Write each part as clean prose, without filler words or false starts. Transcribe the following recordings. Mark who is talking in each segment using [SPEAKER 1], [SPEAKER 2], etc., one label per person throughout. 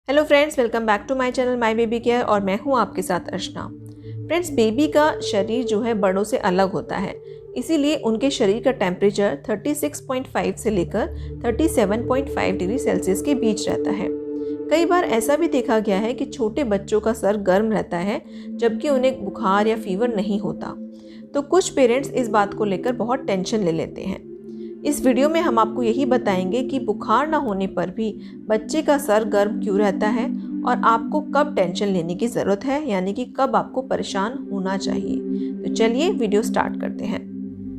[SPEAKER 1] Hello friends, welcome back to my channel my baby care और मैं हूं आपके साथ अर्चना। फ्रेंड्स, बेबी का शरीर जो है बड़ों से अलग होता है, इसीलिए उनके शरीर का टेम्परेचर 36.5 से लेकर 37.5 डिग्री सेल्सियस के बीच रहता है। कई बार ऐसा भी देखा गया है कि छोटे बच्चों का सर गर्म रहता है जबकि उन्हें बुखार या फीवर नहीं होता। तो कुछ पेरेंट्स इस बात को लेकर बहुत टेंशन ले लेते हैं। इस वीडियो में हम आपको यही बताएंगे कि बुखार ना होने पर भी बच्चे का सर गर्म क्यों रहता है और आपको कब टेंशन लेने की ज़रूरत है, यानी कि कब आपको परेशान होना चाहिए। तो चलिए वीडियो स्टार्ट करते हैं।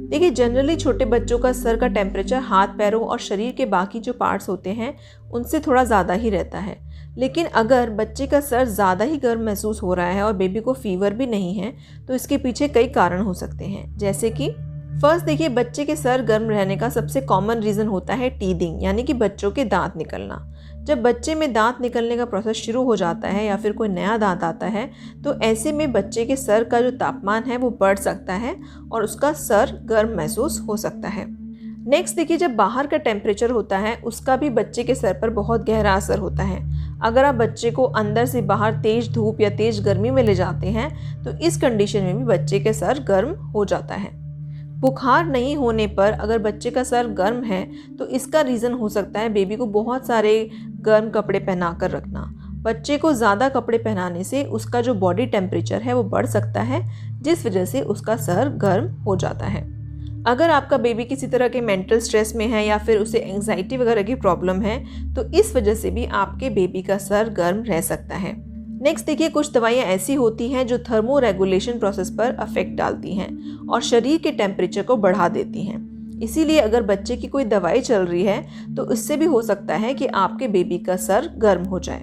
[SPEAKER 1] देखिए, जनरली छोटे बच्चों का सर का टेम्परेचर हाथ पैरों और शरीर के बाकी जो पार्ट्स होते हैं उनसे थोड़ा ज़्यादा ही रहता है। लेकिन अगर बच्चे का सर ज़्यादा ही गर्म महसूस हो रहा है और बेबी को फीवर भी नहीं है तो इसके पीछे कई कारण हो सकते हैं। जैसे कि फर्स्ट देखिए, बच्चे के सर गर्म रहने का सबसे कॉमन रीज़न होता है टीदिंग, यानी कि बच्चों के दांत निकलना। जब बच्चे में दांत निकलने का प्रोसेस शुरू हो जाता है या फिर कोई नया दांत आता है तो ऐसे में बच्चे के सर का जो तापमान है वो बढ़ सकता है और उसका सर गर्म महसूस हो सकता है। नेक्स्ट देखिए, जब बाहर का टेम्परेचर होता है उसका भी बच्चे के सर पर बहुत गहरा असर होता है। अगर आप बच्चे को अंदर से बाहर तेज धूप या तेज गर्मी में ले जाते हैं तो इस कंडीशन में भी बच्चे के सर गर्म हो जाता है। बुखार नहीं होने पर अगर बच्चे का सर गर्म है तो इसका रीज़न हो सकता है बेबी को बहुत सारे गर्म कपड़े पहना कर रखना। बच्चे को ज़्यादा कपड़े पहनाने से उसका जो बॉडी टेम्परेचर है वो बढ़ सकता है, जिस वजह से उसका सर गर्म हो जाता है। अगर आपका बेबी किसी तरह के मेंटल स्ट्रेस में है या फिर उसे एंग्जाइटी वगैरह की प्रॉब्लम है तो इस वजह से भी आपके बेबी का सर गर्म रह सकता है। नेक्स्ट देखिए, कुछ दवाइयाँ ऐसी होती हैं जो थर्मो रेगुलेशन प्रोसेस पर अफेक्ट डालती हैं और शरीर के टेम्परेचर को बढ़ा देती हैं। इसीलिए अगर बच्चे की कोई दवाई चल रही है तो इससे भी हो सकता है कि आपके बेबी का सर गर्म हो जाए।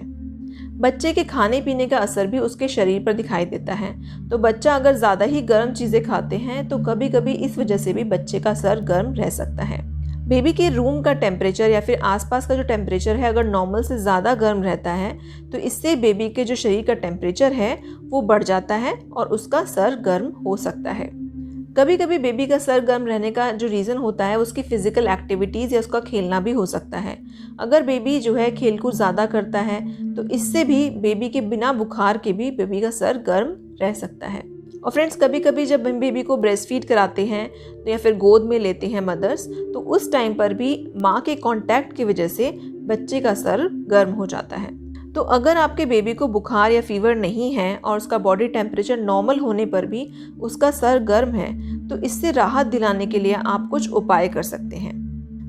[SPEAKER 1] बच्चे के खाने पीने का असर भी उसके शरीर पर दिखाई देता है। तो बच्चा अगर ज़्यादा ही गर्म चीज़ें खाते हैं तो कभी कभी इस वजह से भी बच्चे का सर गर्म रह सकता है। बेबी के रूम का टेम्परेचर या फिर आसपास का जो टेम्परेचर है अगर नॉर्मल से ज़्यादा गर्म रहता है तो इससे बेबी के जो शरीर का टेम्परेचर है वो बढ़ जाता है और उसका सर गर्म हो सकता है। कभी कभी बेबी का सर गर्म रहने का जो रीज़न होता है उसकी फ़िज़िकल एक्टिविटीज़ या उसका खेलना भी हो सकता है। अगर बेबी जो है खेलकूद ज़्यादा करता है तो इससे भी बेबी के बिना बुखार के भी बेबी का सर गर्म रह सकता है। और फ्रेंड्स, कभी कभी जब हम बेबी को ब्रेस्ट फीड कराते हैं तो या फिर गोद में लेते हैं मदर्स, तो उस टाइम पर भी माँ के कांटेक्ट की वजह से बच्चे का सर गर्म हो जाता है। तो अगर आपके बेबी को बुखार या फीवर नहीं है और उसका बॉडी टेम्परेचर नॉर्मल होने पर भी उसका सर गर्म है तो इससे राहत दिलाने के लिए आप कुछ उपाय कर सकते हैं।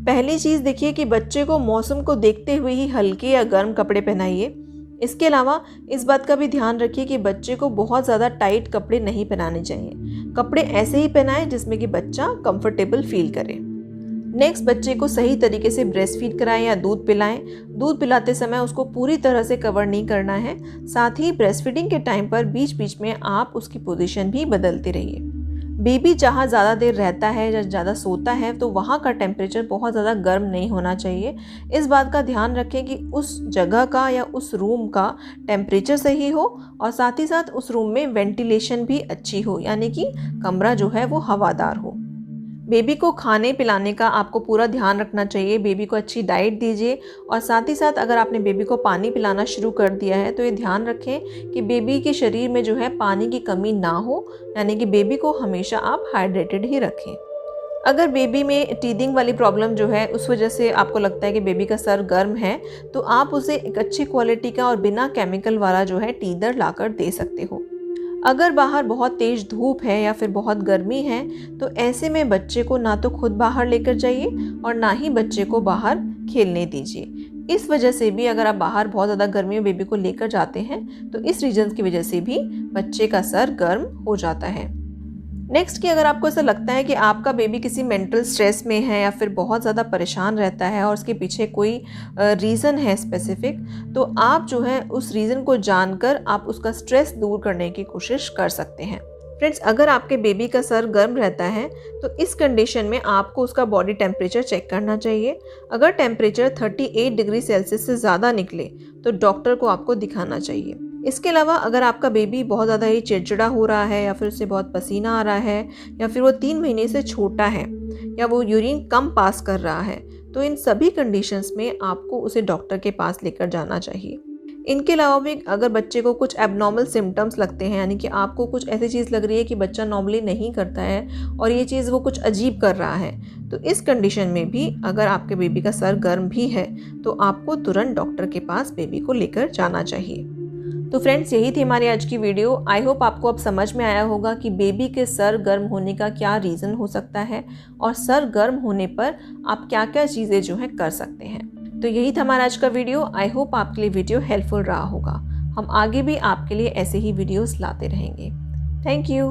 [SPEAKER 1] पहली चीज़ देखिए कि बच्चे को मौसम को देखते हुए ही हल्के या गर्म कपड़े पहनाइए। इसके अलावा इस बात का भी ध्यान रखिए कि बच्चे को बहुत ज़्यादा टाइट कपड़े नहीं पहनाने चाहिए। कपड़े ऐसे ही पहनाएं जिसमें कि बच्चा कंफर्टेबल फील करे। नेक्स्ट, बच्चे को सही तरीके से ब्रेस्ट फीड कराएं या दूध पिलाएं। दूध पिलाते समय उसको पूरी तरह से कवर नहीं करना है। साथ ही ब्रेस्ट फीडिंग के टाइम पर बीच बीच में आप उसकी पोजीशन भी बदलते रहिए। बेबी जहाँ ज़्यादा देर रहता है या ज़्यादा सोता है तो वहाँ का टेम्परेचर बहुत ज़्यादा गर्म नहीं होना चाहिए। इस बात का ध्यान रखें कि उस जगह का या उस रूम का टेम्परेचर सही हो और साथ ही साथ उस रूम में वेंटिलेशन भी अच्छी हो, यानी कि कमरा जो है वो हवादार हो। बेबी को खाने पिलाने का आपको पूरा ध्यान रखना चाहिए। बेबी को अच्छी डाइट दीजिए और साथ ही साथ अगर आपने बेबी को पानी पिलाना शुरू कर दिया है तो ये ध्यान रखें कि बेबी के शरीर में जो है पानी की कमी ना हो, यानी कि बेबी को हमेशा आप हाइड्रेटेड ही रखें। अगर बेबी में टीदिंग वाली प्रॉब्लम जो है उस वजह से आपको लगता है कि बेबी का सर गर्म है तो आप उसे एक अच्छी क्वालिटी का और बिना केमिकल वाला जो है टीदर लाकर दे सकते हो। अगर बाहर बहुत तेज़ धूप है या फिर बहुत गर्मी है तो ऐसे में बच्चे को ना तो खुद बाहर लेकर जाइए और ना ही बच्चे को बाहर खेलने दीजिए। इस वजह से भी अगर आप बाहर बहुत ज़्यादा गर्मी में बेबी को लेकर जाते हैं तो इस रीजन की वजह से भी बच्चे का सर गर्म हो जाता है। नेक्स्ट कि अगर आपको ऐसा लगता है कि आपका बेबी किसी मेंटल स्ट्रेस में है या फिर बहुत ज़्यादा परेशान रहता है और उसके पीछे कोई रीज़न है स्पेसिफिक, तो आप जो है उस रीज़न को जानकर आप उसका स्ट्रेस दूर करने की कोशिश कर सकते हैं। फ्रेंड्स, अगर आपके बेबी का सर गर्म रहता है तो इस कंडीशन में आपको उसका बॉडी टेम्परेचर चेक करना चाहिए। अगर टेम्परेचर 38 डिग्री सेल्सियस से ज़्यादा निकले तो डॉक्टर को आपको दिखाना चाहिए। इसके अलावा अगर आपका बेबी बहुत ज़्यादा ही चिड़चिड़ा हो रहा है या फिर उससे बहुत पसीना आ रहा है या फिर वो 3 महीने से छोटा है या वो यूरिन कम पास कर रहा है तो इन सभी कंडीशंस में आपको उसे डॉक्टर के पास लेकर जाना चाहिए। इनके अलावा भी अगर बच्चे को कुछ एबनॉर्मल सिम्टम्स लगते हैं, यानी कि आपको कुछ ऐसी चीज़ लग रही है कि बच्चा नॉर्मली नहीं करता है और ये चीज़ वो कुछ अजीब कर रहा है, तो इस कंडीशन में भी अगर आपके बेबी का सर गर्म भी है तो आपको तुरंत डॉक्टर के पास बेबी को लेकर जाना चाहिए। तो फ्रेंड्स, यही थी हमारी आज की वीडियो। आई होप आपको अब समझ में आया होगा कि बेबी के सर गर्म होने का क्या रीज़न हो सकता है और सर गर्म होने पर आप क्या क्या चीज़ें जो है कर सकते हैं। तो यही था हमारा आज का वीडियो। आई होप आपके लिए वीडियो हेल्पफुल रहा होगा। हम आगे भी आपके लिए ऐसे ही वीडियोस लाते रहेंगे। Thank you.